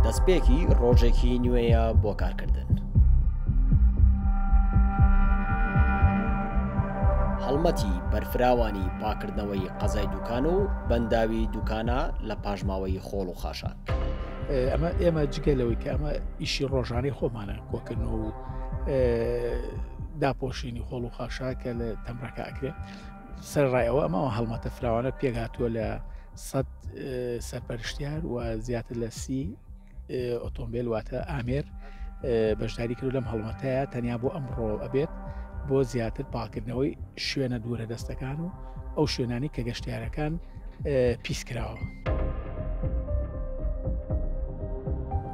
دەستپێکی ڕۆژێکی نوێیە بۆ کارکردن. هەڵمەتی بەرفراوانی پاکردنەوەی قەزای دوکان و بەنداوی دوکانە لە پاژماوەی خۆڵ و خاشاک. ئێمە جگەلەوەی کە ئەمە ئیشی ڕۆژانەی خۆمانە کۆکردن و داپۆشینی خۆڵ و خاشاکە لە تەمرەکە ئەکرێ. سەرڕایەوە ئەمەوە هەڵمەتە فراوانە پێگاتووە لە 100 سەرپەرشتیار و زیاتر لە 30 ئۆتۆمبیل واتە ئامێر بەشداری کرد لەم هەڵمەتەیە تەنیا بۆ ئەمڕۆ ئەبێت بۆ زیاتر پاکردنەوەی شوێنە دوورە دەستەکان و ئەو شوێنانی کە گەشتیارەکان پیسکراوە.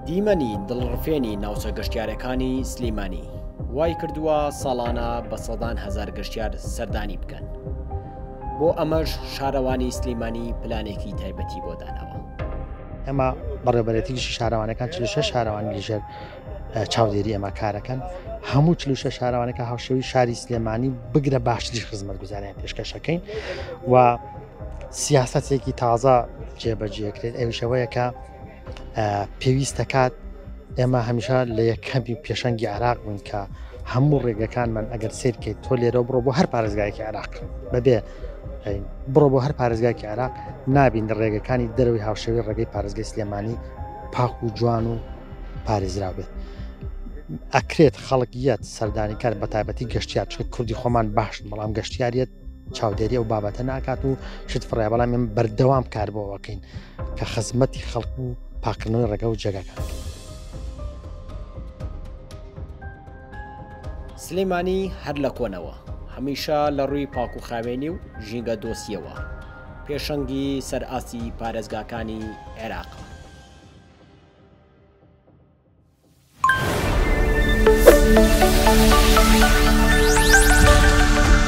دیمەنی دڵڕفێنی ناوچە گەشتیارەکانی سلێمانی وای کردووە ساڵانە بە سەدان هەزار گەشتیار سەردانی بکەن. بۆ ئەمەش شارەوانی سلێمانی پلانێکی تایبەتی بۆ داناوە. ئەمە بەڕێوەبەرێتیشی شارەوانەکان 46 شارەوانی لەژێر چاودێری ئەمە کارەکەن. هەموو 46 شارەوانەکە هاوشێوی شاری سلێمانی بگرە باشتری خزمەتگوزاریان پێشکەشەکەین و سیاسەتێکی تازە جێبەجێکرێت. ئەویشەوەیە کە پێویستە کات ئێمە هەمیشە لە یەکەمی پێشەنگی عێراق بوون کە هەموو ڕێگەکانمان ئەگەر سیرکەیت تۆ لێرە بڕۆ بۆ هەر پارێزگایەکی عێراق بەبێ بڕۆ بۆ هەر پارێزگایەکی عێراق نابین ڕێگەکانی دەرەوەی هاوشێوی ڕێگەی پارێزگای سلێمانی پاک و جوان و پارێزراو بێت. ئەکرێت خەڵکیەت سەردانیکار بە تایبەتی گەشتیار چکە کوردی خۆمان باشن بەڵام گەشتیاریت چاودێری ئەو بابەتە ناکات و شت فڕای بەڵام ئێمە بەردەوام کار بۆەکەین کە خزمەتی خەڵک و پاکردنەوەی ڕێگە و جێگاکان. سلێمانی هەر لە کۆنەوە هەمیشە لە ڕووی پاک و خاوێنی و ژینگە دۆسیەوە پێشەنگی سەرئاسی پارێزگاکانی عێراق.